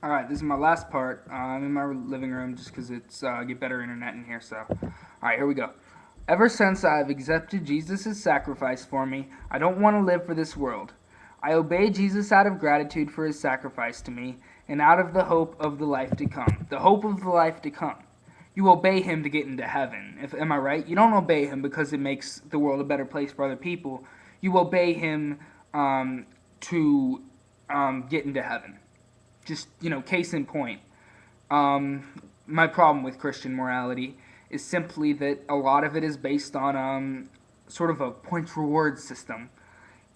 Alright, this is my last part. I'm in my living room just because it's get better internet in here. So, alright, here we go. Ever since I have accepted Jesus' sacrifice for me, I don't want to live for this world. I obey Jesus out of gratitude for his sacrifice to me and out of the hope of the life to come. The hope of the life to come. You obey him to get into heaven. Am I right? You don't obey him because it makes the world a better place for other people. You obey him to get into heaven. Just, case in point. My problem with Christian morality is simply that a lot of it is based on sort of a points reward system.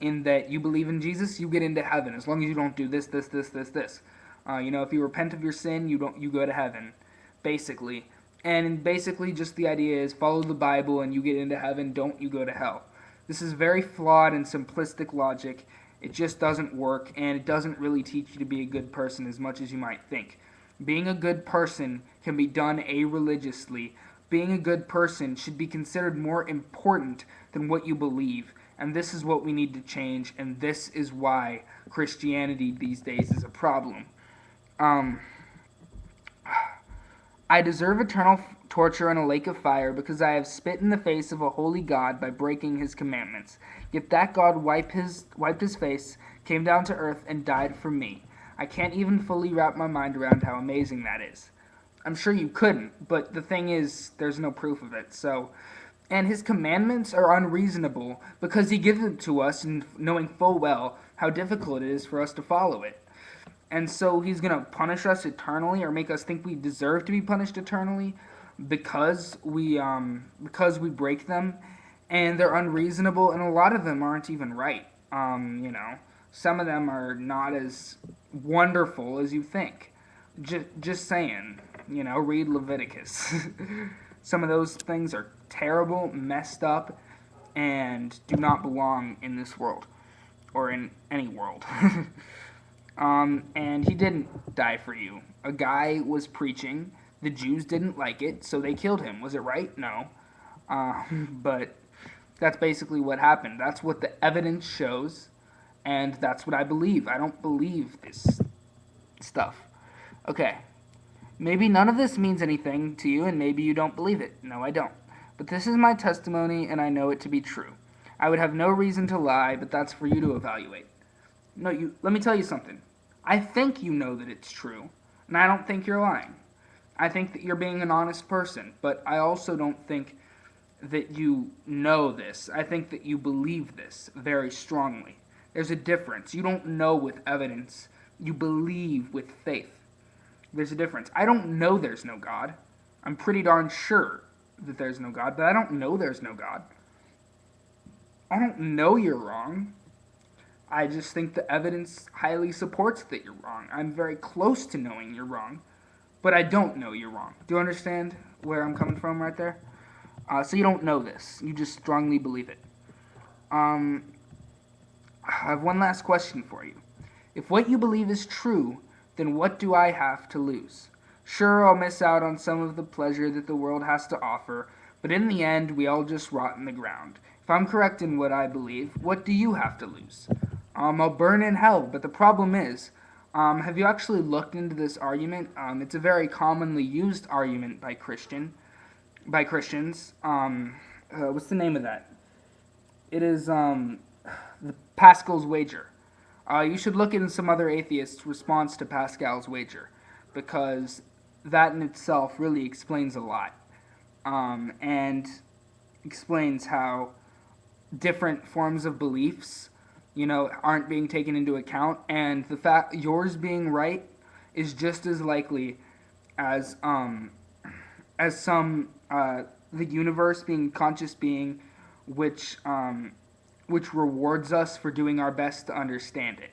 In that you believe in Jesus, you get into heaven as long as you don't do this, this, this, this, this. If you repent of your sin, you go to heaven, basically. And basically, just the idea is follow the Bible and you get into heaven. Don't you go to hell? This is very flawed and simplistic logic. It just doesn't work, and it doesn't really teach you to be a good person as much as you might think. Being a good person can be done a-religiously. Being a good person should be considered more important than what you believe, and this is what we need to change, and this is why Christianity these days is a problem. I deserve eternal torture in a lake of fire because I have spit in the face of a holy God by breaking his commandments. Yet that God wiped his face, came down to earth, and died for me. I can't even fully wrap my mind around how amazing that is. I'm sure you couldn't, but the thing is, there's no proof of it. And his commandments are unreasonable because he gives them to us knowing full well how difficult it is for us to follow it. And so he's going to punish us eternally or make us think we deserve to be punished eternally because we break them, and they're unreasonable, and a lot of them aren't even right. Some of them are not as wonderful as you think. Just saying, read Leviticus. Some of those things are terrible, messed up, and do not belong in this world or in any world. And he didn't die for you. A guy was preaching. The Jews didn't like it, so they killed him. Was it right? No. But that's basically what happened. That's what the evidence shows, and that's what I believe. I don't believe this stuff. Okay. Maybe none of this means anything to you, and maybe you don't believe it. No, I don't. But this is my testimony, and I know it to be true. I would have no reason to lie, but that's for you to evaluate. No, let me tell you something. I think you know that it's true, and I don't think you're lying. I think that you're being an honest person, but I also don't think that you know this. I think that you believe this very strongly. There's a difference. You don't know with evidence. You believe with faith. There's a difference. I don't know there's no God. I'm pretty darn sure that there's no God, but I don't know there's no God. I don't know you're wrong. I just think the evidence highly supports that you're wrong. I'm very close to knowing you're wrong, but I don't know you're wrong. Do you understand where I'm coming from right there? So you don't know this. You just strongly believe it. I have one last question for you. If what you believe is true, then what do I have to lose? Sure, I'll miss out on some of the pleasure that the world has to offer, but in the end, we all just rot in the ground. If I'm correct in what I believe, what do you have to lose? I'll burn in hell, but the problem is, have you actually looked into this argument? It's a very commonly used argument by Christians. What's the name of that? It is the Pascal's wager. You should look into some other atheists' response to Pascal's wager, because that in itself really explains a lot, and explains how different forms of beliefs, aren't being taken into account, and the fact yours being right is just as likely as the universe being a conscious being, which rewards us for doing our best to understand it.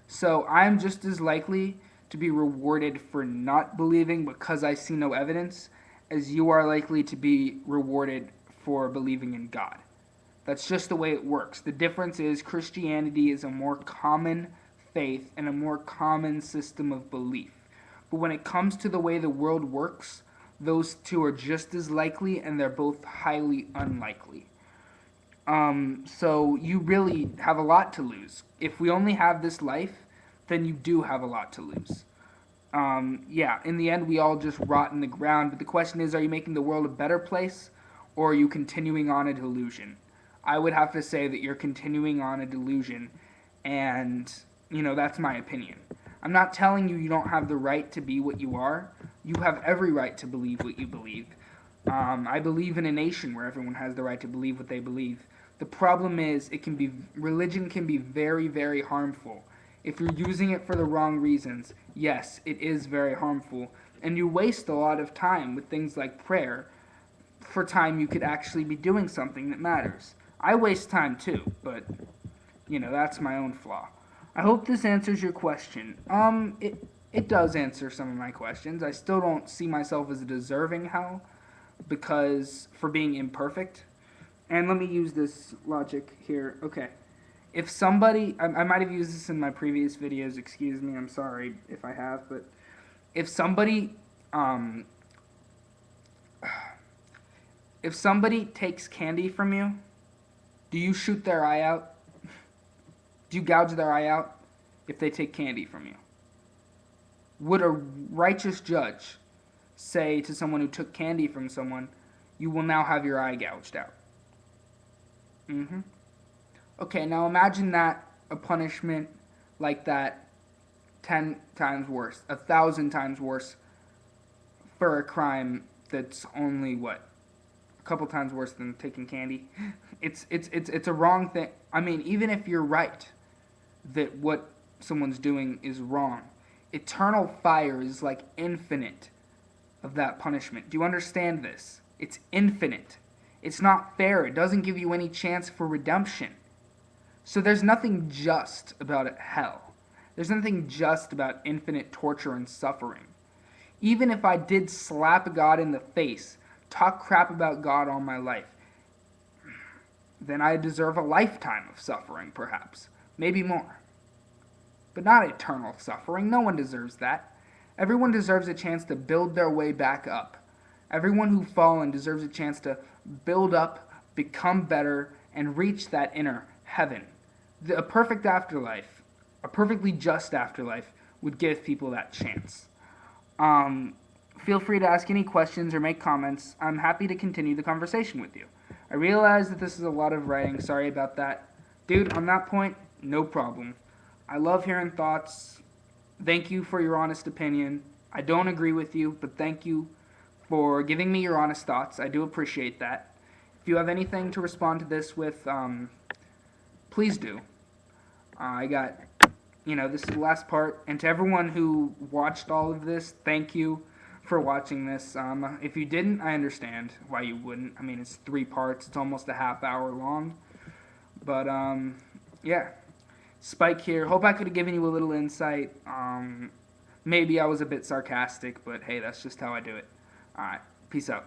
So I'm just as likely to be rewarded for not believing because I see no evidence as you are likely to be rewarded for believing in God. That's just the way it works. The difference is Christianity is a more common faith and a more common system of belief. But when it comes to the way the world works, those two are just as likely, and they're both highly unlikely. So you really have a lot to lose. If we only have this life, then you do have a lot to lose. yeah, in the end, we all just rot in the ground. But the question is, are you making the world a better place, or are you continuing on a delusion? I would have to say that you're continuing on a delusion, and, that's my opinion. I'm not telling you don't have the right to be what you are. You have every right to believe what you believe. I believe in a nation where everyone has the right to believe what they believe. The problem is, religion can be very, very harmful. If you're using it for the wrong reasons, yes, it is very harmful. And you waste a lot of time with things like prayer for time you could actually be doing something that matters. I waste time too, but, that's my own flaw. I hope this answers your question. It does answer some of my questions. I still don't see myself as a deserving hell because for being imperfect. And let me use this logic here. Okay. If somebody, I might have used this in my previous videos, excuse me, I'm sorry if I have, but if somebody, if somebody takes candy from you, do you shoot their eye out? Do you gouge their eye out if they take candy from you? Would a righteous judge say to someone who took candy from someone, you will now have your eye gouged out? Okay, now imagine that a punishment like that 10 times worse, 1,000 times worse for a crime that's only, what, a couple times worse than taking candy? It's a wrong thing. I mean, even if you're right that what someone's doing is wrong, eternal fire is like infinite of that punishment. Do you understand this? It's infinite. It's not fair. It doesn't give you any chance for redemption. So there's nothing just about hell. There's nothing just about infinite torture and suffering. Even if I did slap God in the face, talk crap about God all my life, then I deserve a lifetime of suffering, perhaps. Maybe more. But not eternal suffering. No one deserves that. Everyone deserves a chance to build their way back up. Everyone who's fallen deserves a chance to build up, become better, and reach that inner heaven. A perfect afterlife, a perfectly just afterlife, would give people that chance. Feel free to ask any questions or make comments. I'm happy to continue the conversation with you. I realize that this is a lot of writing. Sorry about that. Dude, on that point, no problem. I love hearing thoughts. Thank you for your honest opinion. I don't agree with you, but thank you for giving me your honest thoughts. I do appreciate that. If you have anything to respond to this with, please do. I got, this is the last part. And to everyone who watched all of this, thank you for watching this. If you didn't, I understand why you wouldn't. I mean, it's 3 parts. It's almost a half hour long. But, yeah. Spike here. Hope I could have given you a little insight. Maybe I was a bit sarcastic, but hey, that's just how I do it. Alright, peace out.